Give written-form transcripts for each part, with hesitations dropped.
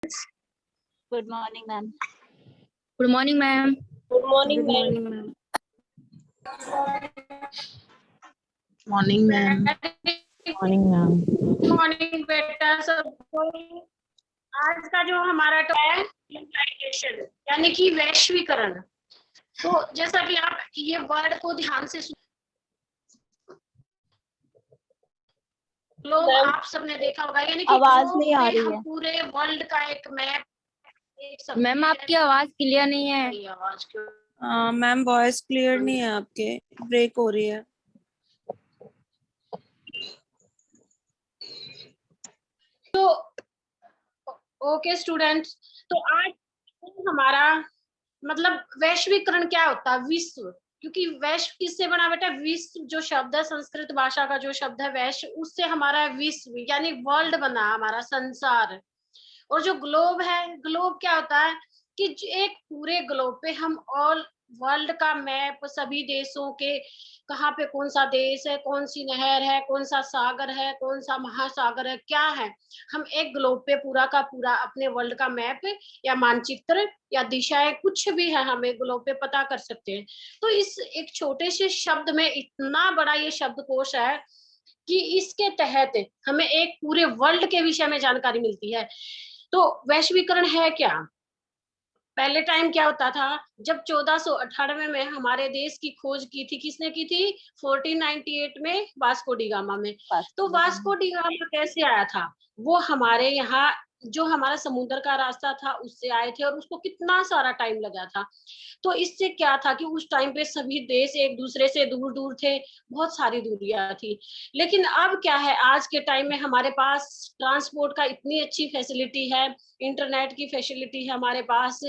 Good morning, ma'am. Good morning, ma'am. Good morning, Good ma'am. morning, ma'am. Morning ma'am. Morning ma'am. Morning बेटा सबको. आज का जो हमारा टॉपिक है ग्लोबलाइजेशन यानी कि वैश्वीकरण. तो जैसा कि आप ये वर्ड को ध्यान से लोग आप सबने देखा होगा यानी कि आवाज नहीं आ रही हम है. पूरे वर्ल्ड का एक मैप देख सकते मैम हैं. आपकी आवाज क्लियर नहीं है. ये आवाज क्यों? मैम वॉइस क्लियर नहीं है आपके, ब्रेक हो रही है. तो ओके स्टूडेंट्स, तो आज हमारा मतलब वैश्वीकरण क्या होता है. विश्व, क्योंकि वैश्व किससे बना बेटा. विश्व जो शब्द है, संस्कृत भाषा का जो शब्द है वैश्व, उससे हमारा विश्व यानी वर्ल्ड बना, हमारा संसार. और जो ग्लोब है, ग्लोब क्या होता है कि एक पूरे ग्लोब पे हम ऑल वर्ल्ड का मैप, सभी देशों के कहाँ पे कौन सा देश है, कौन सी नहर है, कौन सा सागर है, कौन सा महासागर है, क्या है, हम एक ग्लोब पे पूरा का पूरा अपने वर्ल्ड का मैप या मानचित्र या दिशाएं कुछ भी है हमें ग्लोब पे पता कर सकते हैं. तो इस एक छोटे से शब्द में इतना बड़ा ये शब्दकोश है कि इसके तहत हमें एक पूरे वर्ल्ड के विषय में जानकारी मिलती है. तो वैश्वीकरण है क्या. पहले टाइम क्या होता था, जब 1498 में हमारे देश की खोज की थी, किसने की थी. 1498 में वास्को डी गामा में. तो वास्को डी गामा कैसे आया था, वो हमारे यहाँ जो हमारा समुद्र का रास्ता था उससे आए थे, और उसको कितना सारा टाइम लगा था. तो इससे क्या था कि उस टाइम पे सभी देश एक दूसरे से दूर दूर थे, बहुत सारी दूरियां थी. लेकिन अब क्या है, आज के टाइम में हमारे पास ट्रांसपोर्ट का इतनी अच्छी फैसिलिटी है, इंटरनेट की फैसिलिटी है हमारे पास.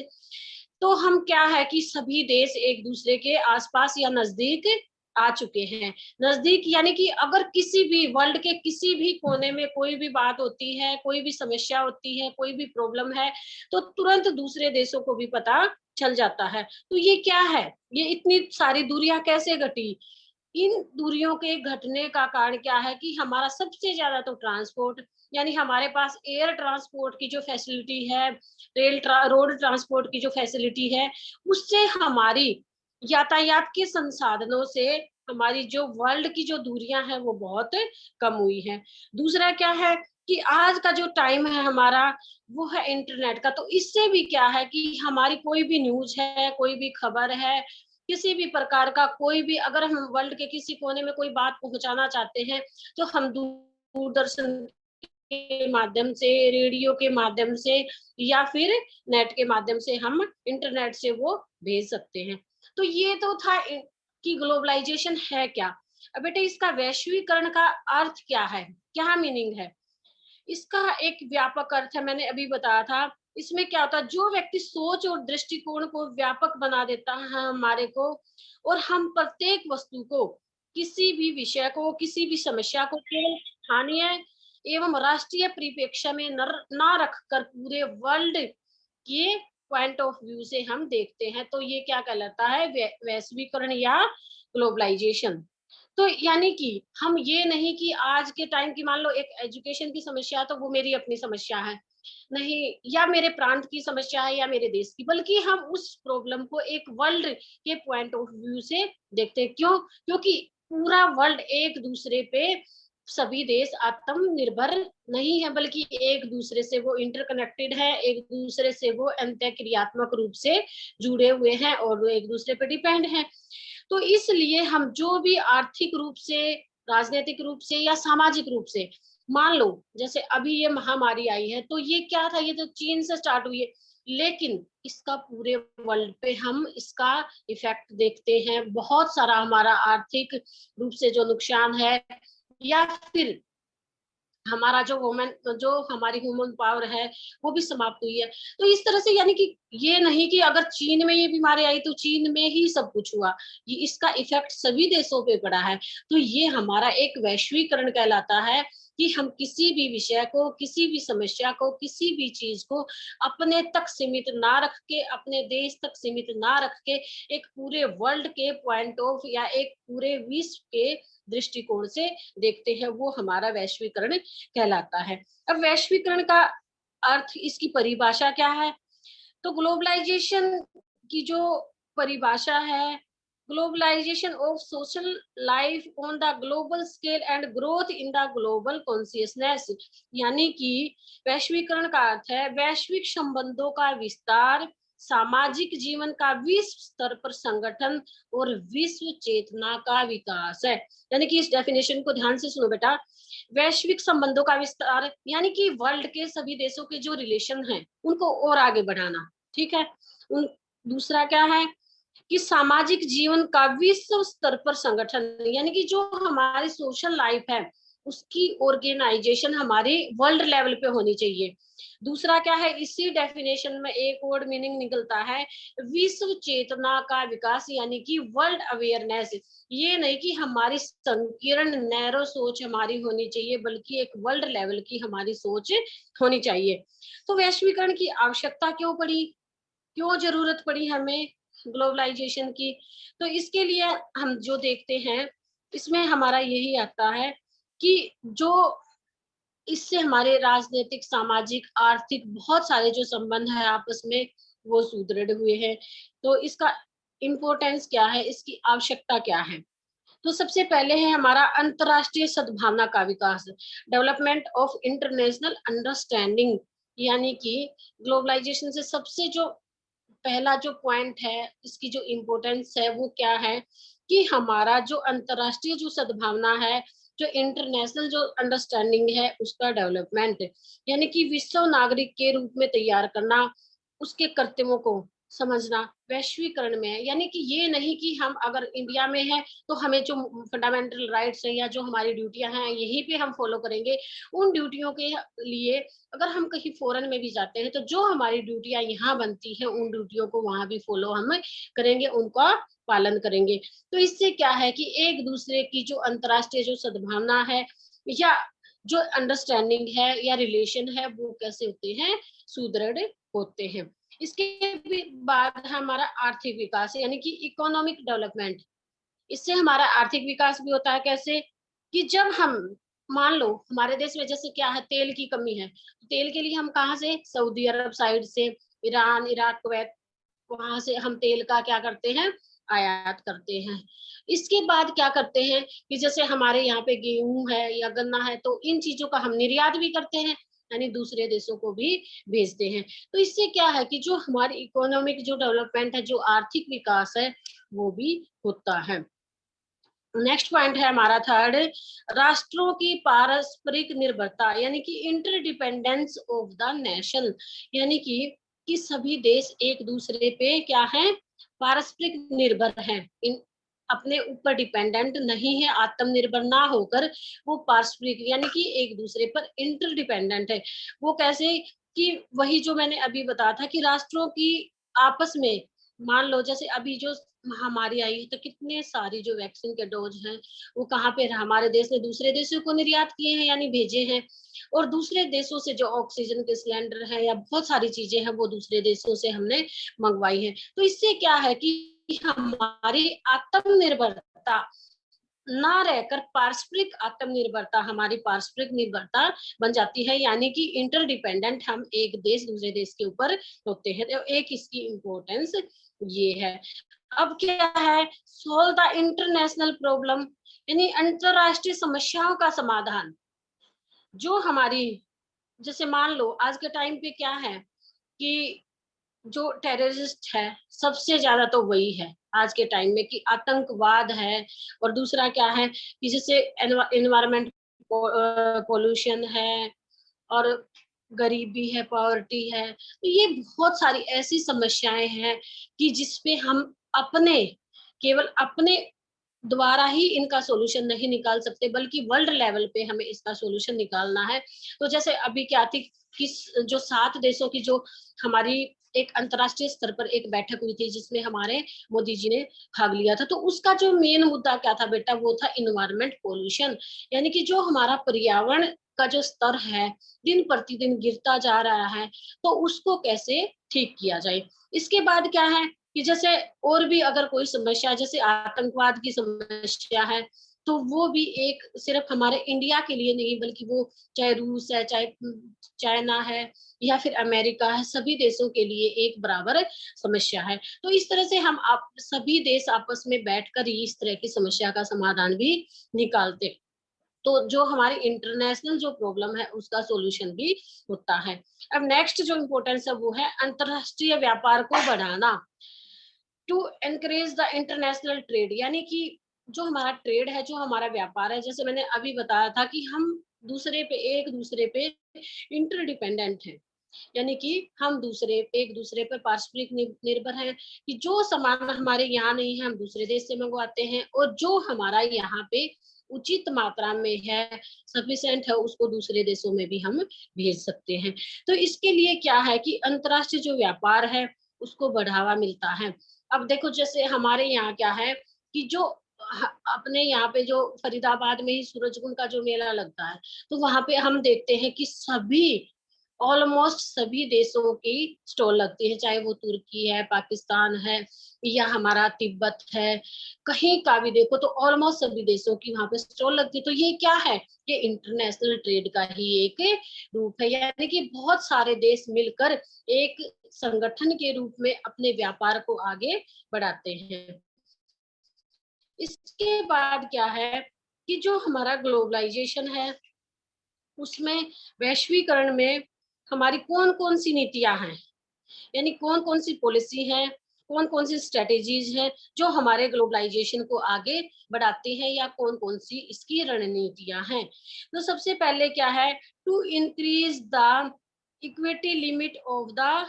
तो हम क्या है कि सभी देश एक दूसरे के आसपास या नजदीक आ चुके हैं. नजदीक यानी कि अगर किसी भी वर्ल्ड के किसी भी कोने में कोई भी बात होती है, कोई भी समस्या होती है, कोई भी प्रॉब्लम है, तो तुरंत दूसरे देशों को भी पता चल जाता है. तो ये क्या है, ये इतनी सारी दूरियां कैसे घटी. इन दूरियों के घटने का कारण क्या है कि हमारा सबसे ज्यादा तो ट्रांसपोर्ट, यानी हमारे पास एयर ट्रांसपोर्ट की जो फैसिलिटी है, रोड ट्रांसपोर्ट की जो फैसिलिटी है, उससे हमारी यातायात के संसाधनों से हमारी जो वर्ल्ड की जो दूरियां हैं वो बहुत कम हुई हैं. दूसरा क्या है कि आज का जो टाइम है हमारा, वो है इंटरनेट का. तो इससे भी क्या है कि हमारी कोई भी न्यूज है, कोई भी खबर है, किसी भी प्रकार का कोई भी, अगर हम वर्ल्ड के किसी कोने में कोई बात पहुंचाना चाहते हैं, तो हम दूरदर्शन के माध्यम से, रेडियो के माध्यम से या फिर नेट के माध्यम से हम इंटरनेट से वो भेज सकते हैं. तो ये तो था कि ग्लोबलाइजेशन है क्या. अब बेटे इसका वैश्वीकरण का अर्थ क्या है, क्या मीनिंग है. इसका एक व्यापक अर्थ है, मैंने अभी बताया था. इसमें क्या होता है, जो व्यक्ति सोच और दृष्टिकोण को व्यापक बना देता है हमारे को, और हम प्रत्येक वस्तु को, किसी भी विषय को, किसी भी समस्या को केवल स्थानीय एवं राष्ट्रीय परिप्रेक्ष्य में न रखकर पूरे वर्ल्ड के पॉइंट ऑफ व्यू से हम देखते हैं, तो ये क्या कहलाता है, वैश्वीकरण या ग्लोबलाइजेशन. तो यानी कि हम ये नहीं कि आज के टाइम की, मान लो एक एजुकेशन की समस्या, तो वो मेरी अपनी समस्या है नहीं, या मेरे प्रांत की समस्या है, या मेरे देश की, बल्कि हम उस प्रॉब्लम को एक वर्ल्ड के पॉइंट ऑफ व्यू से देखते हैं. क्यों, क्योंकि पूरा वर्ल्ड एक दूसरे पे, सभी देश आत्मनिर्भर नहीं है, बल्कि एक दूसरे से वो इंटरकनेक्टेड है, एक दूसरे से वो अंतःक्रियात्मक रूप से जुड़े हुए हैं और एक दूसरे पे डिपेंड है. तो इसलिए हम जो भी आर्थिक रूप से, राजनीतिक रूप से या सामाजिक रूप से, मान लो जैसे अभी ये महामारी आई है, तो ये क्या था, ये तो चीन से स्टार्ट हुई है, लेकिन इसका पूरे वर्ल्ड पे हम इसका इफेक्ट देखते हैं. बहुत सारा हमारा आर्थिक रूप से जो नुकसान है, या फिर हमारा जो हमारी ह्यूमन पावर है वो भी समाप्त हुई है. तो इस तरह से यानी कि ये नहीं कि अगर चीन में ये बीमारी आई तो चीन में ही सब कुछ हुआ, ये इसका इफेक्ट सभी देशों पे पड़ा है. तो ये हमारा एक वैश्वीकरण कहलाता है कि हम किसी भी विषय को, किसी भी समस्या को, किसी भी चीज को अपने तक सीमित ना रख के, अपने देश तक सीमित ना रख के, एक पूरे वर्ल्ड के पॉइंट ऑफ या एक पूरे विश्व के दृष्टिकोण से देखते हैं, वो हमारा वैश्वीकरण कहलाता है. अब वैश्वीकरण का अर्थ, इसकी परिभाषा क्या है? तो ग्लोबलाइजेशन की जो परिभाषा है, globalization of social life on the global scale and growth in the global consciousness, यानी कि वैश्वीकरण का अर्थ है वैश्विक संबंधों का विस्तार, सामाजिक जीवन का विश्व स्तर पर संगठन और विश्व चेतना का विकास है। यानी कि इस डेफिनेशन को ध्यान से सुनो बेटा। वैश्विक संबंधों का विस्तार यानी कि वर्ल्ड के सभी देशों के जो रिलेशन हैं उनको और आगे बढ़ाना, ठीक है। दूसरा क्या है कि सामाजिक जीवन का विश्व स्तर पर संगठन, यानी कि जो हमारी सोशल लाइफ है उसकी ऑर्गेनाइजेशन हमारे वर्ल्ड लेवल पे होनी चाहिए। दूसरा क्या है, इसी डेफिनेशन में एक वर्ड मीनिंग निकलता है विश्व चेतना का विकास, यानी कि वर्ल्ड अवेयरनेस। ये नहीं कि हमारी संकीर्ण नैरो सोच हमारी होनी चाहिए, बल्कि एक वर्ल्ड लेवल की हमारी सोच होनी चाहिए। तो वैश्वीकरण की आवश्यकता क्यों पड़ी, क्यों जरूरत पड़ी हमें ग्लोबलाइजेशन की? तो इसके लिए हम जो देखते हैं इसमें हमारा यही आता है कि जो इससे हमारे राजनीतिक, सामाजिक, आर्थिक बहुत सारे जो संबंध है आपस में वो सुदृढ़ हुए हैं। तो इसका इम्पोर्टेंस क्या है, इसकी आवश्यकता क्या है? तो सबसे पहले है हमारा अंतरराष्ट्रीय सद्भावना का विकास, डेवलपमेंट ऑफ इंटरनेशनल अंडरस्टैंडिंग, यानी कि ग्लोबलाइजेशन से सबसे जो पहला जो पॉइंट है, इसकी जो इम्पोर्टेंस है वो क्या है कि हमारा जो अंतरराष्ट्रीय जो सद्भावना है, जो इंटरनेशनल जो अंडरस्टैंडिंग है उसका डेवलपमेंट, यानी कि विश्व नागरिक के रूप में तैयार करना, उसके कर्तव्यों को समझना वैश्वीकरण में है। यानी कि ये नहीं कि हम अगर इंडिया में हैं तो हमें जो फंडामेंटल राइट्स हैं या जो हमारी ड्यूटियां हैं यहीं पे हम फॉलो करेंगे, उन ड्यूटियों के लिए अगर हम कहीं फॉरेन में भी जाते हैं तो जो हमारी ड्यूटियां यहाँ बनती हैं उन ड्यूटियों को वहां भी फॉलो हम करेंगे, उनका पालन करेंगे। तो इससे क्या है कि एक दूसरे की जो अंतरराष्ट्रीय जो सद्भावना है या जो अंडरस्टैंडिंग है या रिलेशन है वो कैसे होते हैं, सुदृढ़ होते हैं। इसके भी बाद हमारा आर्थिक विकास यानी कि इकोनॉमिक डेवलपमेंट। इससे हमारा आर्थिक विकास भी होता है कैसे कि जब हम मान लो हमारे देश में जैसे क्या है, तेल की कमी है, तेल के लिए हम कहाँ से, सऊदी अरब साइड से, ईरान, इराक, कुवैत, वहां से हम तेल का क्या करते हैं, आयात करते हैं। इसके बाद क्या करते हैं कि जैसे हमारे यहाँ पे गेहूं है या गन्ना है तो इन चीजों का हम निर्यात भी करते हैं, यानी दूसरे देशों को भी भेजते हैं। तो इससे क्या है कि जो हमारी इकोनॉमिक जो डेवलपमेंट है, जो आर्थिक विकास है वो भी होता है। नेक्स्ट पॉइंट है हमारा थर्ड, राष्ट्रों की पारस्परिक निर्भरता, यानी कि इंटरडिपेंडेंस ऑफ द नेशन, यानी कि सभी देश एक दूसरे पे क्या है, पारस्परिक निर्भर हैं, इन अपने ऊपर डिपेंडेंट नहीं है, आत्मनिर्भर ना होकर वो पारस्परिक यानी कि एक दूसरे पर इंटरडिपेंडेंट है। वो कैसे कि वही जो मैंने अभी बताया था कि राष्ट्रों की आपस में, मान लो जैसे अभी जो महामारी आई है तो कितने सारी जो वैक्सीन के डोज हैं वो कहाँ पे हमारे देश ने दूसरे देशों को निर्यात किए हैं यानी भेजे हैं, और दूसरे देशों से जो ऑक्सीजन के सिलेंडर है या बहुत सारी चीजें हैं वो दूसरे देशों से हमने मंगवाई है। तो इससे क्या है कि हमारी आत्मनिर्भरता ना रहकर पारस्परिक आत्मनिर्भरता, हमारी पारस्परिक निर्भरता बन जाती है, यानी कि इंटरडिपेंडेंट हम एक देश दूसरे देश के ऊपर होते हैं। तो एक इसकी इम्पोर्टेंस ये है। अब क्या है, सोल्व द इंटरनेशनल प्रॉब्लम, यानी अंतरराष्ट्रीय समस्याओं का समाधान। जो हमारी जैसे मान लो आज के टाइम पे क्या है कि जो टेररिस्ट है सबसे ज्यादा तो वही है आज के टाइम में कि आतंकवाद है, और दूसरा क्या है कि जैसे एनवायरमेंट पोल्यूशन है और गरीबी है, पॉवर्टी है। तो ये बहुत सारी ऐसी समस्याएं हैं कि जिसपे हम अपने केवल अपने द्वारा ही इनका सॉल्यूशन नहीं निकाल सकते, बल्कि वर्ल्ड लेवल पे हमें इसका सॉल्यूशन निकालना है। तो जैसे अभी क्या थी कि जो 7 देशों की जो हमारी एक अंतरराष्ट्रीय स्तर पर एक बैठक हुई थी जिसमें हमारे मोदी जी ने भाग लिया था, तो उसका जो मेन मुद्दा क्या था बेटा, वो था इन्वायरमेंट पोल्यूशन, यानी कि जो हमारा पर्यावरण का जो स्तर है दिन प्रतिदिन गिरता जा रहा है, तो उसको कैसे ठीक किया जाए। इसके बाद क्या है कि जैसे और भी अगर कोई समस्या, जैसे आतंकवाद की समस्या है, तो वो भी एक सिर्फ हमारे इंडिया के लिए नहीं, बल्कि वो चाहे रूस है, चाहे चाइना है या फिर अमेरिका है, सभी देशों के लिए एक बराबर समस्या है। तो इस तरह से हम आप सभी देश आपस में बैठकर इस तरह की समस्या का समाधान भी निकालते हैं। तो जो हमारी इंटरनेशनल जो प्रॉब्लम है उसका सॉल्यूशन भी होता है। अब नेक्स्ट जो इम्पोर्टेंस है वो है अंतरराष्ट्रीय व्यापार को बढ़ाना, to encourage the international trade. यानी कि जो हमारा ट्रेड है, जो हमारा व्यापार है, जैसे मैंने अभी बताया था कि हम एक दूसरे पे इंटरडिपेंडेंट है, यानी कि हम एक दूसरे पर पारस्परिक निर्भर हैं कि जो सामान हमारे यहाँ नहीं है हम दूसरे देश से मंगवाते हैं, और जो हमारा यहाँ पे उचित मात्रा में है, सफिशिएंट है, उसको दूसरे देशों में भी हम भेज सकते हैं। तो इसके लिए क्या है कि अंतरराष्ट्रीय जो व्यापार है उसको बढ़ावा मिलता है। अब देखो जैसे हमारे यहाँ क्या है कि जो अपने यहाँ पे जो फरीदाबाद में ही सूरजकुंड का जो मेला लगता है, तो वहां पे हम देखते हैं कि ऑलमोस्ट सभी देशों की स्टॉल लगती है, चाहे वो तुर्की है, पाकिस्तान है या हमारा तिब्बत है, कहीं का भी देखो तो ऑलमोस्ट सभी देशों की वहां पे स्टॉल लगती है। तो ये क्या है, ये इंटरनेशनल ट्रेड का ही एक रूप है, यानी कि बहुत सारे देश मिलकर एक संगठन के रूप में अपने व्यापार को आगे बढ़ाते हैं। इसके बाद क्या है कि जो हमारा ग्लोबलाइजेशन है उसमें वैश्वीकरण में हमारी कौन कौन सी नीतियां हैं, यानी कौन कौन सी पॉलिसी है, कौन कौन सी स्ट्रेटेजीज है जो हमारे ग्लोबलाइजेशन को आगे बढ़ाती हैं, या कौन कौन सी इसकी रणनीतियां हैं। तो सबसे पहले क्या है, to increase the equity limit of the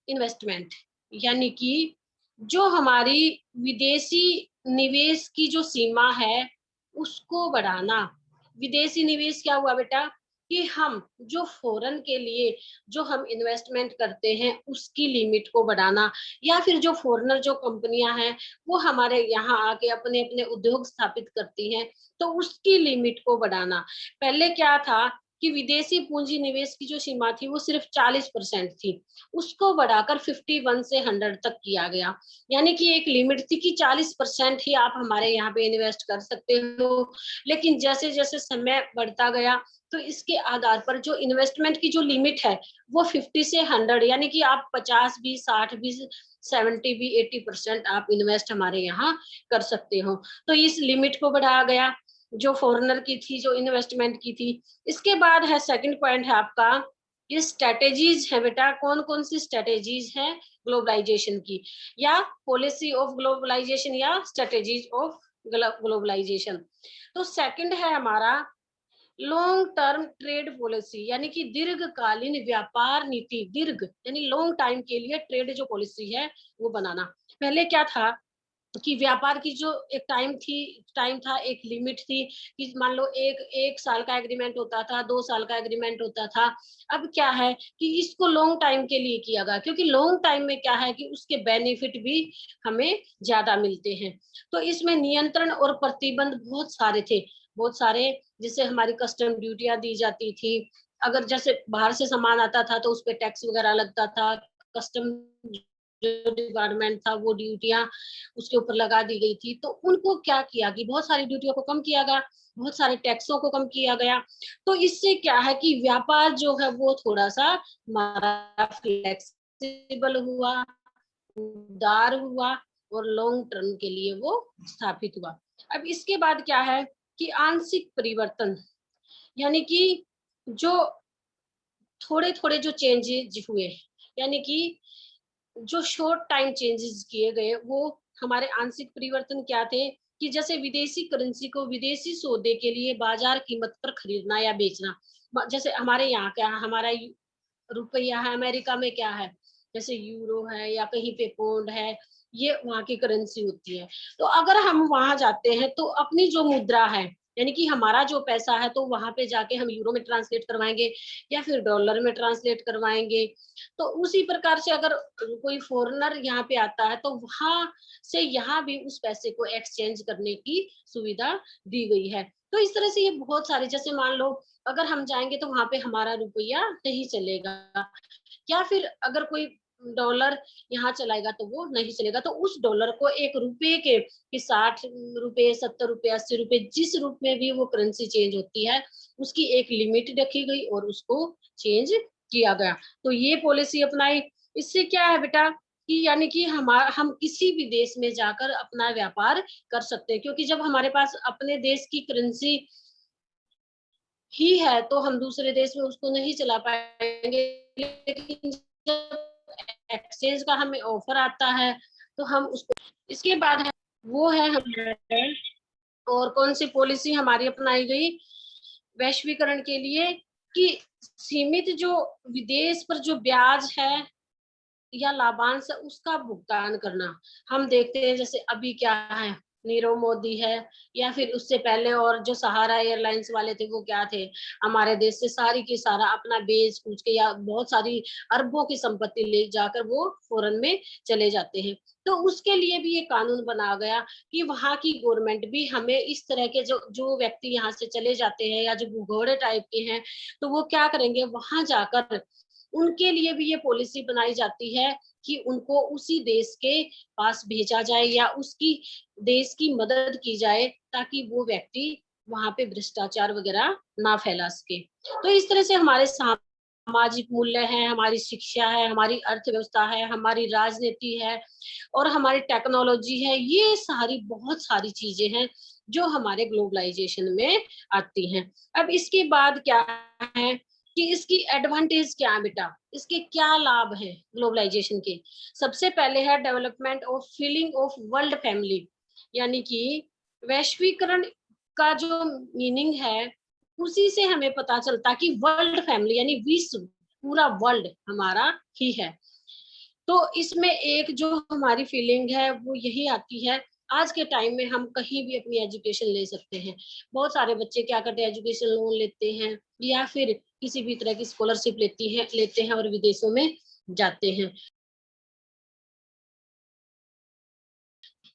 investment, यानी कि जो हमारी विदेशी निवेश की जो सीमा है उसको बढ़ाना। विदेशी निवेश क्या हुआ बेटा कि हम जो फॉरेन के लिए जो हम इन्वेस्टमेंट करते हैं उसकी लिमिट को बढ़ाना, या फिर जो फॉरेनर जो कंपनियां हैं वो हमारे यहाँ आके अपने अपने उद्योग स्थापित करती हैं तो उसकी लिमिट को बढ़ाना। पहले क्या था कि विदेशी पूंजी निवेश की जो सीमा थी वो सिर्फ 40% थी, उसको बढ़ाकर 51 से 100 तक किया गया, यानी कि एक लिमिट थी कि 40% ही आप हमारे यहाँ पे इन्वेस्ट कर सकते हो। लेकिन जैसे जैसे समय बढ़ता गया तो इसके आधार पर जो इन्वेस्टमेंट की जो लिमिट है वो 50 से 100, यानी कि आप 50 भी, 60 भी, 70 भी, 80% आप इन्वेस्ट हमारे यहाँ कर सकते हो। तो इस लिमिट को बढ़ाया गया जो फॉरेनर की थी, जो इन्वेस्टमेंट की थी। इसके बाद है सेकंड पॉइंट है आपका, ये स्ट्रेटेजीज है बेटा, कौन कौन सी स्ट्रेटेजीज है ग्लोबलाइजेशन की, या पॉलिसी ऑफ ग्लोबलाइजेशन या स्ट्रेटेजीज ऑफ ग्लोबलाइजेशन। तो सेकंड है हमारा लॉन्ग टर्म ट्रेड पॉलिसी, यानी कि दीर्घकालीन व्यापार नीति, दीर्घ यानी लॉन्ग टाइम के लिए ट्रेड जो पॉलिसी है वो बनाना। पहले क्या था कि व्यापार की जो एक टाइम था, एक लिमिट थी कि मान लो एक साल का एग्रीमेंट होता था, 2 साल का एग्रीमेंट होता था। अब क्या है कि इसको लॉन्ग टाइम के लिए किया गया, क्योंकि लॉन्ग टाइम में क्या है कि उसके बेनिफिट भी हमें ज्यादा मिलते हैं। तो इसमें नियंत्रण और प्रतिबंध बहुत सारे थे, बहुत सारे, जैसे हमारी कस्टम ड्यूटियां दी जाती थी, अगर जैसे बाहर से सामान आता था तो उस पर टैक्स वगैरह लगता था, कस्टम जो डिपार्टमेंट था वो ड्यूटियां उसके ऊपर लगा दी गई थी। तो उनको क्या किया कि बहुत सारी ड्यूटियों को कम किया गया, बहुत सारे टैक्सों को कम किया गया। तो इससे क्या है कि व्यापार जो है वो थोड़ा सा हमारा फ्लेक्सिबल हुआ, उदार हुआ और लॉन्ग टर्म के लिए वो स्थापित हुआ। अब इसके बाद क्या है कि आंशिक परिवर्तन, यानी कि जो थोड़े थोड़े जो चेंजेस हुए, यानी कि जो शॉर्ट टाइम चेंजेस किए गए, वो हमारे आंशिक परिवर्तन क्या थे कि जैसे विदेशी करेंसी को विदेशी सौदे के लिए बाजार कीमत पर खरीदना या बेचना। जैसे हमारे यहाँ क्या है, हमारा रुपया है, अमेरिका में क्या है, जैसे यूरो है या कहीं पे पौंड है, ये वहां की करेंसी होती है। तो अगर हम वहां जाते हैं तो अपनी जो मुद्रा है, यानी कि हमारा जो पैसा है, तो वहां पे जाके हम यूरो में ट्रांसलेट करवाएंगे या फिर डॉलर में ट्रांसलेट करवाएंगे। तो उसी प्रकार से अगर कोई फॉरेनर यहाँ पे आता है तो वहां से यहाँ भी उस पैसे को एक्सचेंज करने की सुविधा दी गई है। तो इस तरह से ये बहुत सारे, जैसे मान लो अगर हम जाएंगे तो वहां पे हमारा रुपया नहीं चलेगा, या फिर अगर कोई डॉलर यहाँ चलाएगा तो वो नहीं चलेगा। तो उस डॉलर को एक रुपए के कि 60 रुपए, 70 रुपए, 80 रुपए, जिस रूप में भी वो करेंसी चेंज होती है उसकी एक लिमिट रखी गई और उसको चेंज किया गया। तो ये पॉलिसी अपनाई। इससे क्या है बेटा कि यानी कि हम किसी भी देश में जाकर अपना व्यापार कर सकते हैं, क्योंकि जब हमारे पास अपने देश की करेंसी ही है तो हम दूसरे देश में उसको नहीं चला पाएंगे। लेकिन जब एक्सचेंज का हमें ऑफर आता है तो हम उसको, इसके बाद है वो है हमारे और कौन सी पॉलिसी हमारी अपनाई गई वैश्वीकरण के लिए कि सीमित जो विदेश पर जो ब्याज है या लाभांश है उसका भुगतान करना। हम देखते हैं जैसे अभी क्या है, नीरव मोदी है या फिर उससे पहले और जो सहारा एयरलाइंस वाले थे वो क्या थे, हमारे देश से सारी की सारा अपना बेच पूछ के या बहुत सारी अरबों की संपत्ति ले जाकर वो फॉरेन में चले जाते हैं। तो उसके लिए भी ये कानून बना गया कि वहां की गवर्नमेंट भी हमें इस तरह के जो जो व्यक्ति यहाँ से चले जाते हैं या जो भगोड़े टाइप के हैं तो वो क्या करेंगे, वहां जाकर उनके लिए भी ये पॉलिसी बनाई जाती है कि उनको उसी देश के पास भेजा जाए या उसकी देश की मदद की जाए ताकि वो व्यक्ति वहां पे भ्रष्टाचार वगैरह ना फैला सके। तो इस तरह से हमारे सामाजिक मूल्य हैं, हमारी शिक्षा है, हमारी अर्थव्यवस्था है, हमारी राजनीति है और हमारी टेक्नोलॉजी है, ये सारी बहुत सारी चीजें हैं जो हमारे ग्लोबलाइजेशन में आती हैं। अब इसके बाद क्या है कि इसकी एडवांटेज क्या है बेटा, इसके क्या लाभ हैं ग्लोबलाइजेशन के। सबसे पहले है development of feeling of world family, यानी कि वैश्वीकरण का जो मीनिंग है उसी से हमें पता चलता कि वर्ल्ड फैमिली यानी विश्व, पूरा वर्ल्ड हमारा ही है। तो इसमें एक जो हमारी फीलिंग है वो यही आती है, आज के टाइम में हम कहीं भी अपनी एजुकेशन ले सकते हैं। बहुत सारे बच्चे क्या करते हैं, एजुकेशन लोन लेते हैं या फिर किसी भी तरह की स्कॉलरशिप लेते हैं और विदेशों में जाते हैं।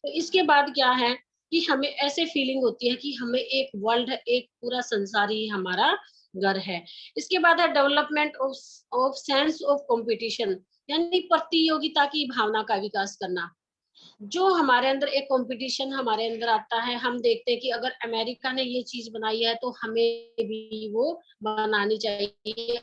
तो इसके बाद क्या है कि हमें ऐसे फीलिंग होती है कि हमें एक वर्ल्ड, एक पूरा संसार ही हमारा घर है। इसके बाद है development of sense of competition, यानी प्रतियोगिता की भावना का विकास करना। जो हमारे अंदर एक कंपटीशन हमारे अंदर आता है, हम देखते हैं कि अगर अमेरिका ने ये चीज बनाई है तो हमें भी वो बनानी चाहिए।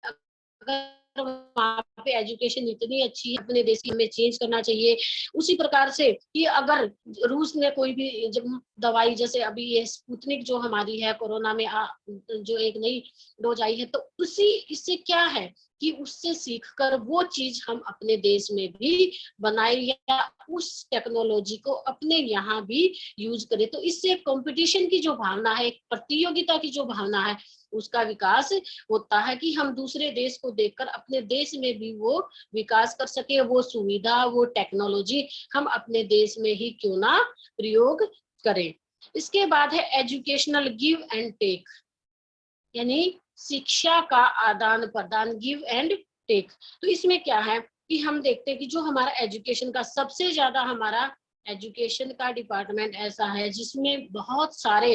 अगर वहाँ पे एजुकेशन इतनी अच्छी है अपने देश की, हमें चेंज करना चाहिए। उसी प्रकार से कि अगर रूस ने कोई भी जब दवाई, जैसे अभी ये स्पुतनिक जो हमारी है कोरोना में जो एक नई डोज आई है, तो उसी इससे क्या है कि उससे सीखकर वो चीज हम अपने देश में भी बनाए या उस टेक्नोलॉजी को अपने यहाँ भी यूज करें। तो इससे कंपटीशन की जो भावना है, प्रतियोगिता की जो भावना है, उसका विकास होता है कि हम दूसरे देश को देखकर अपने देश में भी वो विकास कर सके। वो सुविधा, वो टेक्नोलॉजी हम अपने देश में ही क्यों ना प्रयोग करें। इसके बाद है एजुकेशनल गिव एंड टेक, यानी शिक्षा का आदान प्रदान, गिव एंड टेक। तो इसमें क्या है कि हम देखते हैं कि जो हमारा एजुकेशन का सबसे ज्यादा हमारा एजुकेशन का डिपार्टमेंट ऐसा है जिसमें बहुत सारे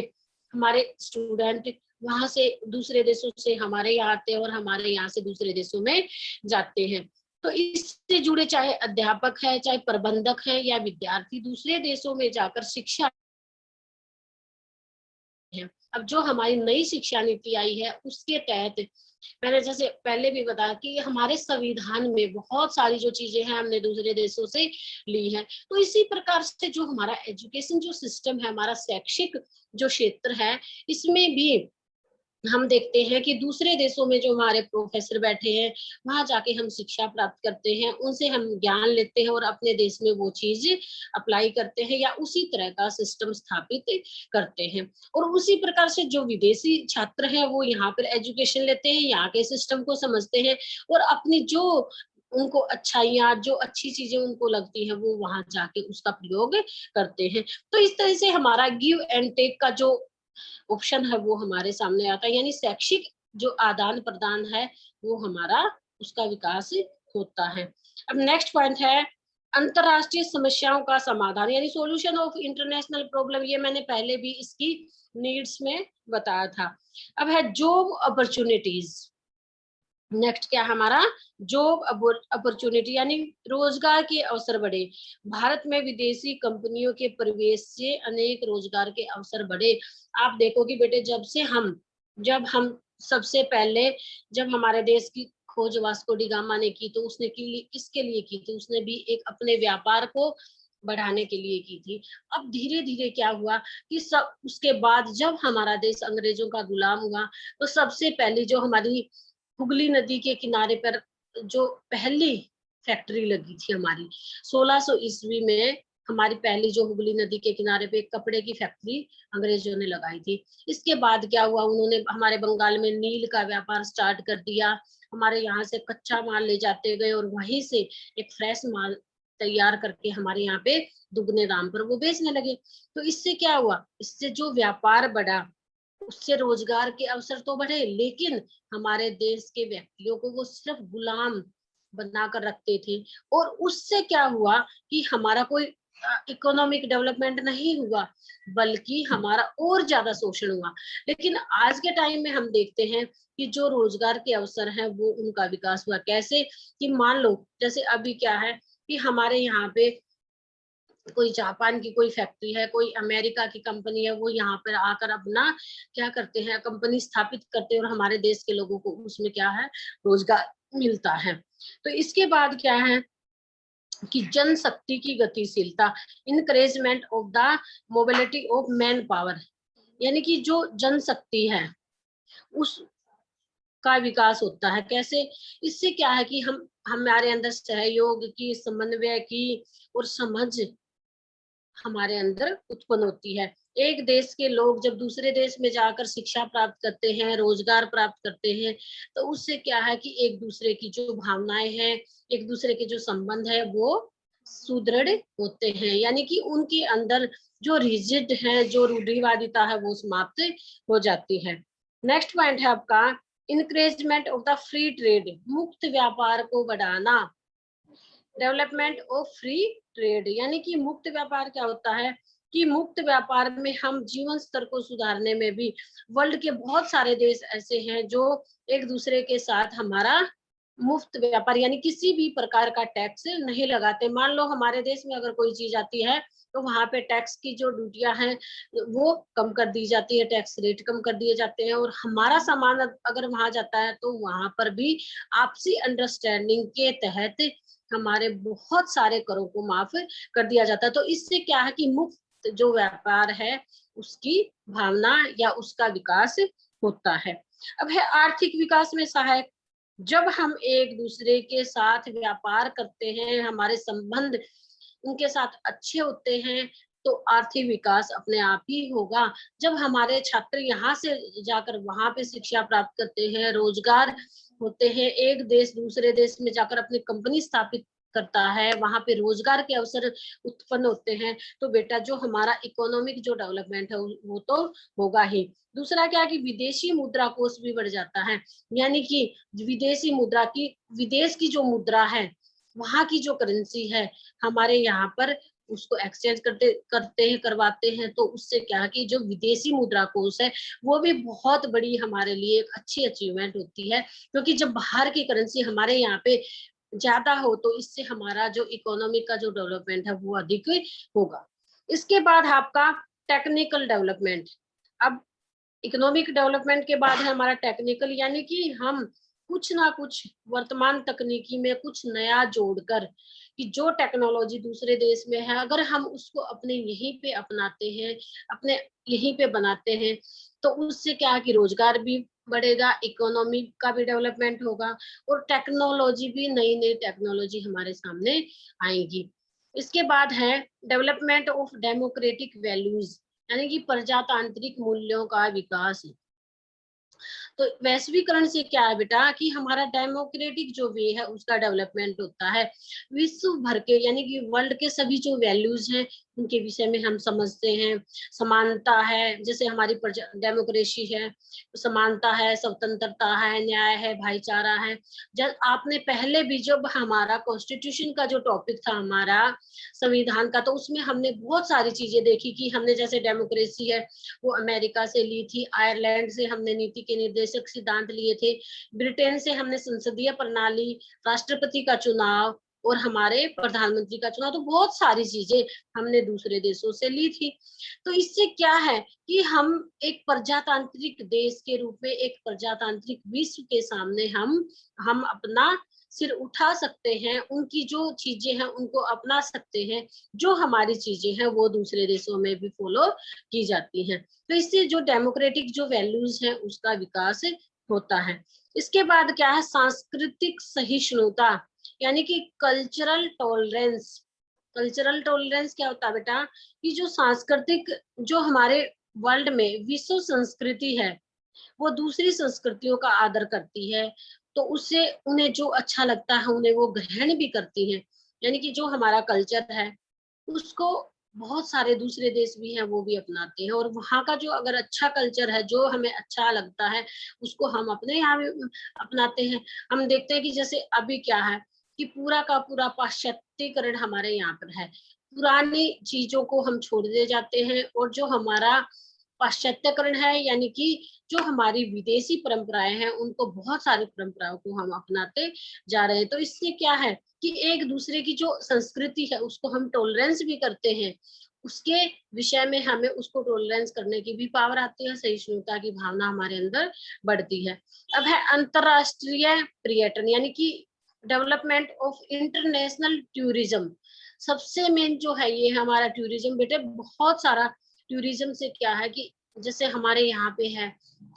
हमारे स्टूडेंट वहां से दूसरे देशों से हमारे यहाँ आते हैं और हमारे यहाँ से दूसरे देशों में जाते हैं। तो इससे जुड़े चाहे अध्यापक है, चाहे प्रबंधक है या विद्यार्थी दूसरे देशों में जाकर शिक्षा है। अब जो हमारी नई शिक्षा नीति आई है उसके तहत मैंने जैसे पहले भी बताया कि हमारे संविधान में बहुत सारी जो चीजें हैं हमने दूसरे देशों से ली है। तो इसी प्रकार से जो हमारा एजुकेशन जो सिस्टम है, हमारा शैक्षिक जो क्षेत्र है, इसमें भी हम देखते हैं कि दूसरे देशों में जो हमारे प्रोफेसर बैठे हैं वहां जाके हम शिक्षा प्राप्त करते हैं, उनसे हम ज्ञान लेते हैं और अपने देश में वो चीज अप्लाई करते हैं या उसी तरह का सिस्टम स्थापित करते हैं। और उसी प्रकार से जो विदेशी छात्र हैं वो यहाँ पर एजुकेशन लेते हैं, यहाँ के सिस्टम को समझते हैं और अपनी जो उनको अच्छाइयाँ, जो अच्छी चीजें उनको लगती हैं वो वहां जाके उसका प्रयोग करते हैं। तो इस तरह से हमारा गिव एंड टेक का जो ऑप्शन है वो हमारे सामने आता है, यानी शैक्षिक जो आदान प्रदान है वो हमारा उसका विकास होता है। अब नेक्स्ट पॉइंट है अंतरराष्ट्रीय समस्याओं का समाधान, यानी सॉल्यूशन ऑफ इंटरनेशनल प्रॉब्लम। ये मैंने पहले भी इसकी नीड्स में बताया था। अब है जॉब अपॉर्चुनिटीज, नेक्स्ट क्या हमारा जॉब अपॉर्चुनिटी यानी रोजगार के अवसर बढ़े। भारत में विदेशी कंपनियों के प्रवेश से अनेक रोजगार के अवसर बढ़े। आप देखो कि बेटे जब हम सबसे पहले जब हमारे देश की खोज वास्को डी गामा ने की तो उसने किसके लिए की थी? उसने भी एक अपने व्यापार को बढ़ाने के लिए की थी। अब धीरे धीरे क्या हुआ कि सब उसके बाद जब हमारा देश अंग्रेजों का गुलाम हुआ तो सबसे पहली जो हमारी हुगली नदी के किनारे पर जो पहली फैक्ट्री लगी थी हमारी 1600 ईस्वी में, हमारी पहली जो हुगली नदी के किनारे पे कपड़े की फैक्ट्री अंग्रेजों ने लगाई थी। इसके बाद क्या हुआ, उन्होंने हमारे बंगाल में नील का व्यापार स्टार्ट कर दिया। हमारे यहाँ से कच्चा माल ले जाते गए और वहीं से एक फ्रेश माल तैयार करके हमारे यहाँ पे दुगने दाम पर वो बेचने लगे। तो इससे क्या हुआ, इससे जो व्यापार बढ़ा उससे रोजगार के अवसर तो बढ़े, लेकिन हमारे देश के व्यक्तियों को वो सिर्फ गुलाम बनाकर रखते थे। और उससे क्या हुआ कि हमारा कोई इकोनॉमिक डेवलपमेंट नहीं हुआ, बल्कि हमारा और ज्यादा शोषण हुआ। लेकिन आज के टाइम में हम देखते हैं कि जो रोजगार के अवसर हैं वो उनका विकास हुआ। कैसे कि मान लो जैसे अभी क्या है कि हमारे यहाँ पे कोई जापान की कोई फैक्ट्री है, कोई अमेरिका की कंपनी है, वो यहाँ पर आकर अपना क्या करते हैं, कंपनी स्थापित करते हैं और हमारे देश के लोगों को उसमें क्या है, रोजगार मिलता है। तो इसके बाद क्या है कि जनशक्ति की गतिशीलता, encouragement of the mobility of man power, यानी कि जो जनशक्ति है उस का विकास होता है। कैसे? इससे क्या है कि हम हमारे अंदर सहयोग की, समन्वय की और समझ हमारे अंदर उत्पन्न होती है। एक देश के लोग जब दूसरे देश में जाकर शिक्षा प्राप्त करते हैं, रोजगार प्राप्त करते हैं, तो उससे क्या है कि एक दूसरे की जो भावनाएं हैं, एक दूसरे के जो संबंध है वो सुदृढ़ होते हैं, यानी कि उनके अंदर जो रिजिड है, जो रूढ़िवादिता है वो समाप्त हो जाती है। नेक्स्ट पॉइंट है आपका encouragement of the free trade, मुक्त व्यापार को बढ़ाना। डेवलपमेंट ऑफ फ्री ट्रेड, यानी कि मुक्त व्यापार क्या होता है कि मुक्त व्यापार में हम जीवन स्तर को सुधारने में भी, वर्ल्ड के बहुत सारे देश ऐसे हैं जो एक दूसरे के साथ हमारा मुफ्त व्यापार यानी किसी भी प्रकार का टैक्स नहीं लगाते। मान लो हमारे देश में अगर कोई चीज आती है तो वहां पे टैक्स की जो ड्यूटियां हैं वो कम कर दी जाती है, टैक्स रेट कम कर दिए जाते हैं, और हमारा सामान अगर वहां जाता है तो वहां पर भी आपसी अंडरस्टैंडिंग के तहत हमारे बहुत सारे करों को माफ कर दिया जाता है। तो इससे क्या है कि मुफ्त जो व्यापार है उसकी भावना या उसका विकास होता है। अब है आर्थिक विकास में सहायक, जब हम एक दूसरे के साथ व्यापार करते हैं, हमारे संबंध उनके साथ अच्छे होते हैं, तो आर्थिक विकास अपने आप ही होगा। जब हमारे छात्र यहाँ से जाकर वहां पे शिक्षा प्राप्त करते हैं, रोजगार होते हैं, एक देश दूसरे देश में जाकर अपनी कंपनी स्थापित करता है, वहां पे रोजगार के अवसर उत्पन्न होते हैं, तो बेटा जो हमारा इकोनॉमिक जो डेवलपमेंट है वो तो होगा ही। दूसरा क्या कि विदेशी मुद्रा कोष भी बढ़ जाता है, यानी कि विदेशी मुद्रा की, विदेश की जो मुद्रा है, वहां की जो करेंसी है, हमारे यहाँ पर उसको एक्सचेंज करवाते हैं, तो उससे क्या है कि जो विदेशी मुद्रा कोष है वो भी बहुत बड़ी हमारे लिए एक अच्छी अचीवमेंट होती है, क्योंकि जब बाहर की करेंसी हमारे यहाँ पे ज्यादा हो तो इससे हमारा जो इकोनॉमी का जो डेवलपमेंट है वो अधिक होगा। इसके बाद आपका टेक्निकल डेवलपमेंट। अब इकोनॉमिक डेवलपमेंट के बाद है हमारा टेक्निकल, यानी कि हम कुछ ना कुछ वर्तमान तकनीकी में कुछ नया जोड़कर, कि जो टेक्नोलॉजी दूसरे देश में है अगर हम उसको अपने यहीं पे अपनाते हैं, अपने यहीं पे बनाते हैं, तो उससे क्या है कि रोजगार भी बढ़ेगा, इकोनॉमी का भी डेवलपमेंट होगा और टेक्नोलॉजी भी, नई नई टेक्नोलॉजी हमारे सामने आएगी। इसके बाद है डेवलपमेंट ऑफ डेमोक्रेटिक वैल्यूज, यानी कि प्रजातांत्रिक मूल्यों का विकास। तो वैश्वीकरण से क्या है बेटा कि हमारा डेमोक्रेटिक जो वे है उसका डेवलपमेंट होता है। विश्व भर के यानी कि वर्ल्ड के सभी जो वैल्यूज हैं उनके विषय में हम समझते हैं। समानता है, जैसे हमारी डेमोक्रेसी है, समानता है, स्वतंत्रता है, न्याय है, भाईचारा है। जब आपने पहले भी जब हमारा कॉन्स्टिट्यूशन का जो टॉपिक था हमारा संविधान का, तो उसमें हमने बहुत सारी चीजें देखी कि हमने जैसे डेमोक्रेसी है वो अमेरिका से ली थी, आयरलैंड से हमने नीति के निर्देश निर्देशक सिद्धांत लिए थे। ब्रिटेन से हमने संसदीय प्रणाली, राष्ट्रपति का चुनाव और हमारे प्रधानमंत्री का चुनाव, तो बहुत सारी चीजें हमने दूसरे देशों से ली थी। तो इससे क्या है कि हम एक प्रजातांत्रिक देश के रूप में, एक प्रजातांत्रिक विश्व के सामने हम अपना सिर उठा सकते हैं, उनकी जो चीजें हैं उनको अपना सकते हैं, जो हमारी चीजें हैं वो दूसरे देशों में भी फॉलो की जाती हैं। तो इससे जो डेमोक्रेटिक जो वैल्यूज हैं उसका विकास होता है। इसके बाद क्या है, सांस्कृतिक सहिष्णुता, यानी कि कल्चरल टॉलरेंस। कल्चरल टॉलरेंस क्या होता है बेटा, कि जो सांस्कृतिक, जो हमारे वर्ल्ड में विश्व संस्कृति है वो दूसरी संस्कृतियों का आदर करती है, तो उससे उन्हें जो अच्छा लगता है उन्हें वो ग्रहण भी करती है। यानी कि जो हमारा कल्चर है उसको बहुत सारे दूसरे देश भी हैं वो भी अपनाते हैं, और वहाँ का जो अगर अच्छा कल्चर है, जो हमें अच्छा लगता है, उसको हम अपने यहाँ भी अपनाते हैं। हम देखते हैं कि जैसे अभी क्या है कि पूरा का पूरा पाश्चात्यकरण हमारे यहाँ पर है, पुरानी चीजों को हम छोड़ते जाते हैं, और जो हमारा पाश्चात्यकरण है यानी कि जो हमारी विदेशी परंपराएं हैं उनको, बहुत सारी परंपराओं को हम अपनाते जा रहे हैं। तो इससे क्या है कि एक दूसरे की जो संस्कृति है उसको हम टॉलरेंस भी करते हैं, उसके विषय में हमें उसको टॉलरेंस करने की भी पावर आती है, सहिष्णुता की भावना हमारे अंदर बढ़ती है। अब है अंतरराष्ट्रीय पर्यटन, यानी कि डेवलपमेंट ऑफ इंटरनेशनल टूरिज्म। सबसे मेन जो है ये हमारा टूरिज्म बेटे, बहुत सारा टूरिज्म से क्या है कि जैसे हमारे यहाँ पे है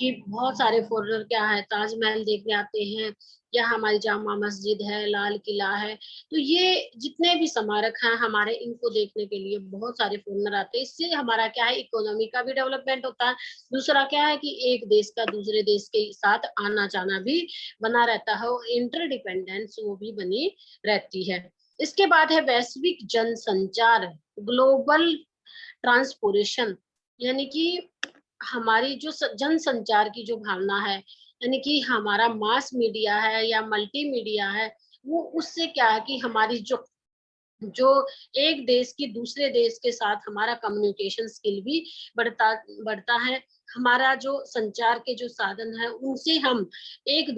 कि बहुत सारे फॉरेनर क्या है ताजमहल देखने आते हैं, या हमारी जामा मस्जिद है, लाल किला है, तो ये जितने भी स्मारक हैं हमारे, इनको देखने के लिए बहुत सारे फॉरेनर आते हैं। इससे हमारा क्या है, इकोनॉमी का भी डेवलपमेंट होता है। दूसरा क्या है कि एक देश का दूसरे देश के साथ आना जाना भी बना रहता है, और इंटरडिपेंडेंस वो भी बनी रहती है। इसके बाद है वैश्विक जनसंचार, ग्लोबल ट्रांसपोरेशन, यानी कि हमारी जो जनसंचार की जो भावना है, यानी कि हमारा मास मीडिया है या मल्टीमीडिया है, वो उससे क्या है कि हमारी जो जो एक देश की दूसरे देश के साथ हमारा कम्युनिकेशन स्किल भी बढ़ता है। हमारा जो संचार के जो साधन है उनसे हम एक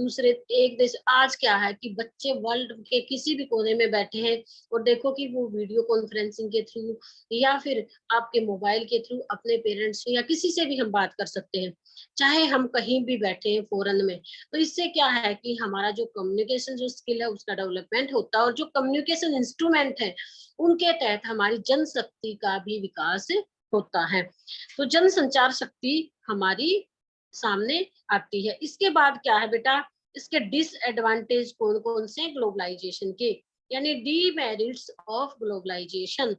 देश, आज क्या है कि बच्चे वर्ल्ड के किसी भी कोने में बैठे हैं और देखो कि वो वीडियो कॉन्फ्रेंसिंग के थ्रू या फिर आपके मोबाइल के थ्रू अपने पेरेंट्स से या किसी से भी हम बात कर सकते हैं, चाहे हम कहीं भी बैठे हैं फॉरेन में। तो इससे क्या है कि हमारा जो कम्युनिकेशन जो स्किल है उसका डेवलपमेंट होता है, और जो कम्युनिकेशन इंस्ट्रूमेंट है उनके तहत हमारी जनशक्ति का भी विकास होता है। तो जनसंचार शक्ति हमारी सामने आती है। इसके बाद क्या है बेटा, इसके डिसएडवांटेज कौन कौन से ग्लोबलाइजेशन के, यानी डीमेरिट्स ऑफ ग्लोबलाइजेशन।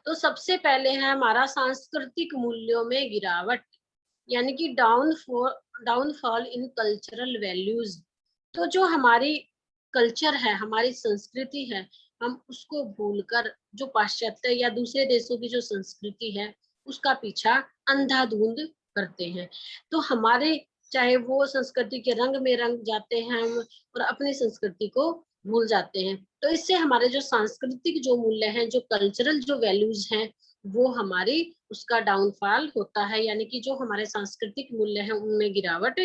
तो सबसे पहले है हमारा सांस्कृतिक मूल्यों में गिरावट, यानी कि डाउनफॉल इन कल्चरल वैल्यूज। तो जो हमारी कल्चर है, हमारी संस्कृति है, हम उसको भूलकर जो पाश्चात्य या दूसरे देशों की जो संस्कृति है उसका पीछा अंधाधुंध करते हैं। तो हमारे चाहे वो संस्कृति के रंग में रंग जाते हैं हम, और अपनी संस्कृति को भूल जाते हैं। तो इससे हमारे जो सांस्कृतिक जो मूल्य हैं, जो कल्चरल जो वैल्यूज हैं, वो हमारी उसका डाउनफॉल होता है, यानी कि जो हमारे सांस्कृतिक मूल्य हैं उनमें गिरावट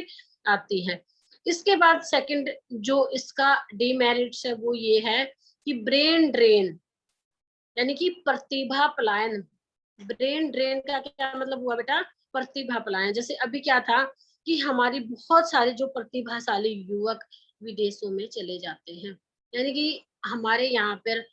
आती है। इसके बाद सेकंड जो इसका डीमेरिट्स है वो ये है कि ब्रेन ड्रेन, यानी कि प्रतिभा पलायन। ब्रेन ड्रेन का क्या मतलब हुआ बेटा, प्रतिभा पलायन। जैसे अभी क्या था कि हमारी बहुत सारे जो प्रतिभाशाली युवक विदेशों में चले जाते हैं, यानी कि हमारे यहाँ पर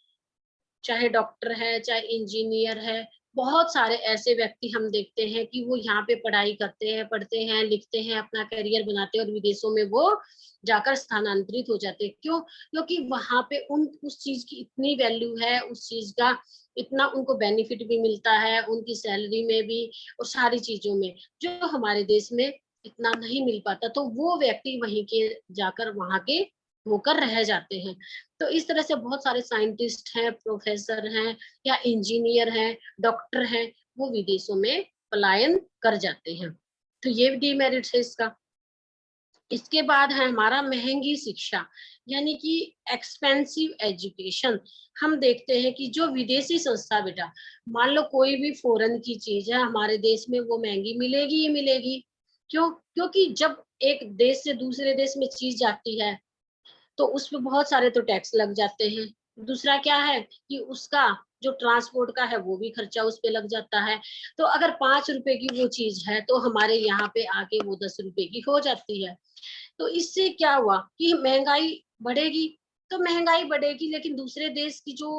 चाहे डॉक्टर है चाहे इंजीनियर है, बहुत सारे ऐसे व्यक्ति हम देखते हैं कि वो यहाँ पे पढ़ाई करते हैं, पढ़ते हैं, लिखते हैं, अपना करियर बनाते हैं, और विदेशों में वो जाकर स्थानांतरित हो जाते हैं। क्यों? क्योंकि वहां पे उस चीज की इतनी वैल्यू है, उस चीज का इतना उनको बेनिफिट भी मिलता है, उनकी सैलरी में भी और सारी चीजों में, जो हमारे देश में इतना नहीं मिल पाता। तो वो व्यक्ति वहीं के जाकर वहां के होकर रह जाते हैं। तो इस तरह से बहुत सारे साइंटिस्ट हैं, प्रोफेसर हैं या इंजीनियर हैं, डॉक्टर हैं, वो विदेशों में पलायन कर जाते हैं। तो ये डीमेरिट्स है इसका। इसके बाद है हमारा महंगी शिक्षा, यानी कि एक्सपेंसिव एजुकेशन। हम देखते हैं कि जो विदेशी संस्था बेटा, मान लो कोई भी फॉरेन की चीज है हमारे देश में, वो महंगी मिलेगी ही मिलेगी, क्योंकि जब एक देश से दूसरे देश में चीज जाती है तो उसमें बहुत सारे तो टैक्स लग जाते हैं। दूसरा क्या है कि उसका जो ट्रांसपोर्ट का है वो भी खर्चा उस पे लग जाता है। तो अगर 5 रुपए की वो चीज है तो हमारे यहाँ पे आके वो 10 रुपए की हो जाती है। तो इससे क्या हुआ कि महंगाई बढ़ेगी। तो महंगाई बढ़ेगी लेकिन दूसरे देश की जो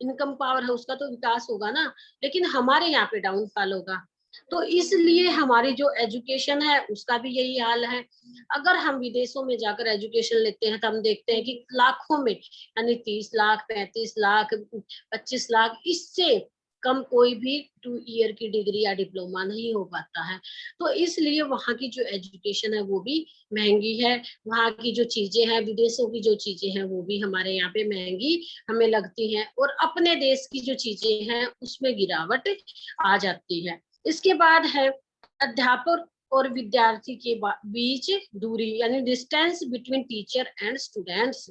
इनकम पावर है उसका तो विकास होगा ना, लेकिन हमारे यहाँ पे डाउनफॉल होगा। तो इसलिए हमारी जो एजुकेशन है उसका भी यही हाल है। अगर हम विदेशों में जाकर एजुकेशन लेते हैं तो हम देखते हैं कि लाखों में, यानी 30 लाख, 35 लाख, 25 लाख, इससे कम कोई भी 2 ईयर की डिग्री या डिप्लोमा नहीं हो पाता है। तो इसलिए वहाँ की जो एजुकेशन है वो भी महंगी है। वहाँ की जो चीजें हैं, विदेशों की जो चीजें हैं वो भी हमारे यहाँ पे महंगी हमें लगती हैं, और अपने देश की जो चीजें हैं उसमें गिरावट आ जाती है। इसके बाद है अध्यापक और विद्यार्थी के बीच दूरी, यानी distance between teacher and students.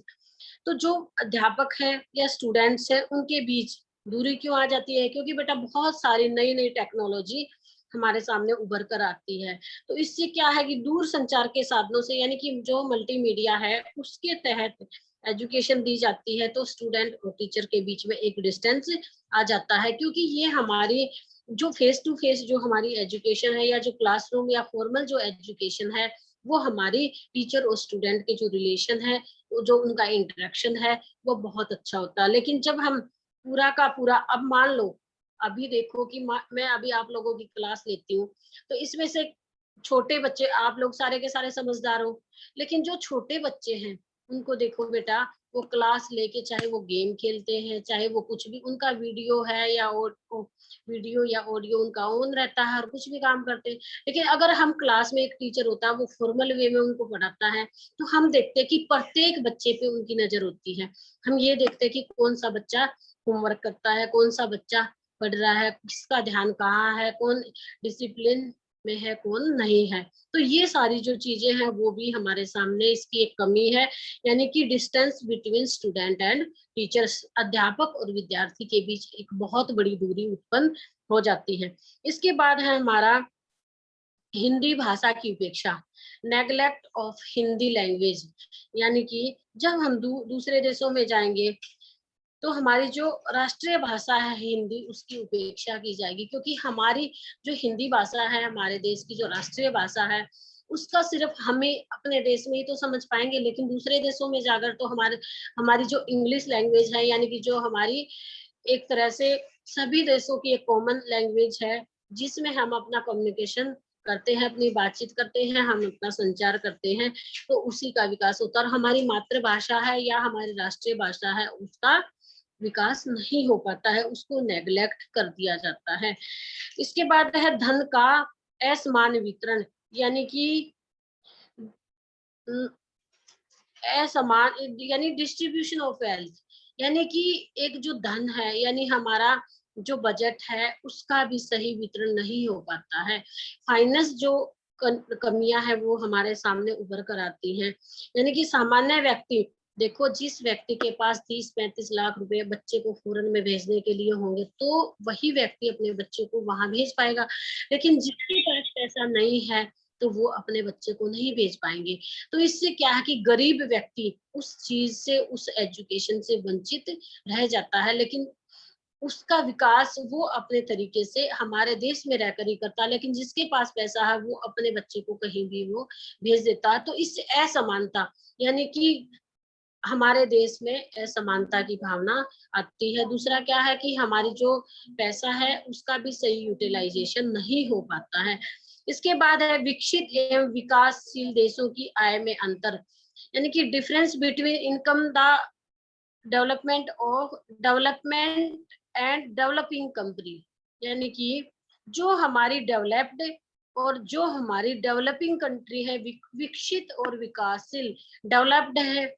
तो जो अध्यापक है या स्टूडेंट्स है उनके बीच दूरी क्यों आ जाती है? क्योंकि बेटा बहुत सारी नई नई टेक्नोलॉजी हमारे सामने उभर कर आती है। तो इससे क्या है कि दूर संचार के साधनों से, यानी कि जो मल्टीमीडिया है उसके तहत एजुकेशन दी जाती है, तो स्टूडेंट और टीचर के बीच में एक डिस्टेंस आ जाता है। क्योंकि ये हमारी जो फेस टू फेस जो हमारी एजुकेशन है या जो क्लासरूम या फॉर्मल जो एजुकेशन है, वो हमारी टीचर और स्टूडेंट के जो रिलेशन है, जो उनका इंटरेक्शन है वो बहुत अच्छा होता है। लेकिन जब हम पूरा का पूरा, अब मान लो अभी देखो कि मैं अभी आप लोगों की क्लास लेती हूँ, तो इसमें से छोटे बच्चे, आप लोग सारे के सारे समझदार हो, लेकिन जो छोटे बच्चे हैं उनको देखो बेटा, वो क्लास लेके चाहे वो गेम खेलते हैं, चाहे वो कुछ भी, उनका वीडियो है या वीडियो या ऑडियो उनका ऑन रहता है और कुछ भी काम करते हैं। लेकिन अगर हम क्लास में, एक टीचर होता है वो फॉर्मल वे में उनको पढ़ाता है, तो हम देखते हैं कि प्रत्येक बच्चे पे उनकी नजर होती है। हम ये देखते हैं कि कौन सा बच्चा होमवर्क करता है, कौन सा बच्चा पढ़ रहा है, किसका ध्यान कहाँ है, कौन डिसिप्लिन में है, कौन नहीं है। तो ये सारी जो चीजें हैं वो भी हमारे सामने इसकी एक कमी है, यानी कि distance between student and teachers, अध्यापक और विद्यार्थी के बीच एक बहुत बड़ी दूरी उत्पन्न हो जाती है। इसके बाद है हमारा हिंदी भाषा की उपेक्षा, नेग्लेक्ट ऑफ हिंदी लैंग्वेज, यानी कि जब हम दूसरे देशों में जाएंगे तो हमारी जो राष्ट्रीय भाषा है हिंदी, उसकी उपेक्षा की जाएगी। क्योंकि हमारी जो हिंदी भाषा है, हमारे देश की जो राष्ट्रीय भाषा है, उसका सिर्फ हमें अपने देश में ही तो समझ पाएंगे, लेकिन दूसरे देशों में जाकर तो हमारी जो इंग्लिश लैंग्वेज है, यानी कि जो हमारी एक तरह से सभी देशों की एक कॉमन लैंग्वेज है, जिसमें हम अपना कम्युनिकेशन करते हैं, अपनी बातचीत करते हैं, हम अपना संचार करते हैं, तो उसी का विकास होता है। और हमारी मातृभाषा है या हमारी राष्ट्रीय भाषा है, उसका विकास नहीं हो पाता है, उसको नेग्लेक्ट कर दिया जाता है। इसके बाद है धन का असमान वितरण, यानी कि असमान, यानी डिस्ट्रीब्यूशन ऑफ वेल्थ, यानी कि एक जो धन है, यानी हमारा जो बजट है उसका भी सही वितरण नहीं हो पाता है। फाइनेंस जो कमियां है वो हमारे सामने उभर कर आती हैं। यानी कि सामान्य व्यक्ति, देखो जिस व्यक्ति के पास 30-35 लाख रुपए बच्चे को फॉरेन में भेजने के लिए होंगे तो वही व्यक्ति अपने बच्चे को वहां भेज पाएगा, लेकिन जिसके पास पैसा नहीं है तो वो अपने बच्चे को नहीं भेज पाएंगे। तो इससे क्या है कि गरीब व्यक्ति उस चीज से, उस एजुकेशन से वंचित रह जाता है, लेकिन उसका विकास वो अपने तरीके से हमारे देश में रहकर ही करता है। लेकिन जिसके पास पैसा है वो अपने बच्चे को कहीं भी वो भेज देता है। तो इससे असमानता, यानी कि हमारे देश में असमानता की भावना आती है। दूसरा क्या है कि हमारी जो पैसा है उसका भी सही यूटिलाइजेशन नहीं हो पाता है। इसके बाद है विकसित एवं विकासशील देशों की आय में अंतर, यानी कि difference between income the development and developing country, यानी कि जो हमारी डेवलप्ड और जो हमारी डेवलपिंग कंट्री है, विकसित और विकासशील, डेवलप्ड है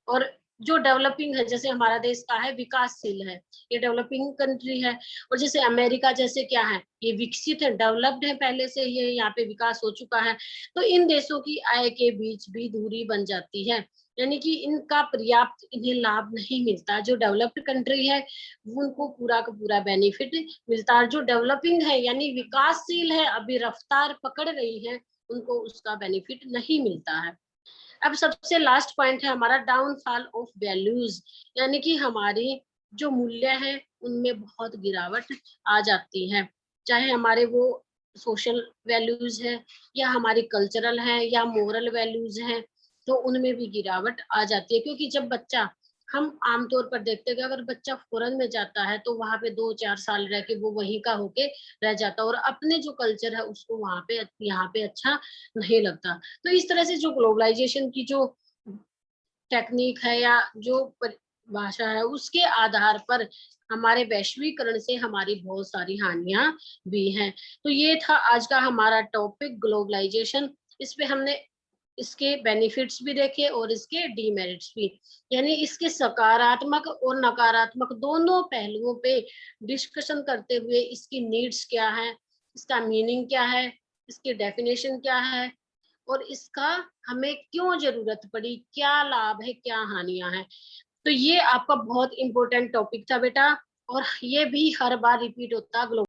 और जो डेवलपिंग है, जैसे हमारा देश का है विकासशील है, ये डेवलपिंग कंट्री है। और जैसे अमेरिका जैसे क्या है, ये विकसित है, डेवलप्ड है, पहले से ये यहाँ पे विकास हो चुका है। तो इन देशों की आय के बीच भी दूरी बन जाती है, यानी कि इनका पर्याप्त इन्हें लाभ नहीं मिलता। जो डेवलप्ड कंट्री है उनको पूरा का पूरा बेनिफिट मिलता है, जो डेवलपिंग है यानी विकासशील है, अभी रफ्तार पकड़ रही है, उनको उसका बेनिफिट नहीं मिलता है। अब सबसे लास्ट पॉइंट है हमारा डाउनफॉल ऑफ वैल्यूज, यानी कि हमारी जो मूल्य है उनमें बहुत गिरावट आ जाती है, चाहे हमारे वो सोशल वैल्यूज है या हमारी कल्चरल है या मोरल वैल्यूज है, तो उनमें भी गिरावट आ जाती है। क्योंकि जब बच्चा, हम आमतौर पर देखते हैं कि अगर बच्चा फॉरेन में जाता है तो वहां पे 2-4 साल रह के वो वहीं का होके रह जाता है और अपने जो कल्चर है उसको वहां पे यहाँ पे अच्छा नहीं लगता। तो इस तरह से जो ग्लोबलाइजेशन की जो टेक्निक है या जो भाषा है उसके आधार पर हमारे वैश्वीकरण से हमारी बहुत सारी हानियां भी हैं। तो ये था आज का हमारा टॉपिक ग्लोबलाइजेशन। इस पे हमने इसके बेनिफिट्स भी देखे और इसके डीमेरिट्स भी, यानी इसके सकारात्मक और नकारात्मक दोनों पहलुओं पे डिस्कशन करते हुए इसकी नीड्स क्या है, इसका मीनिंग क्या है, इसकी डेफिनेशन क्या है और इसका हमें क्यों जरूरत पड़ी, क्या लाभ है क्या हानियां हैं। तो ये आपका बहुत इंपॉर्टेंट टॉपिक था बेटा, और ये भी हर बार रिपीट होता है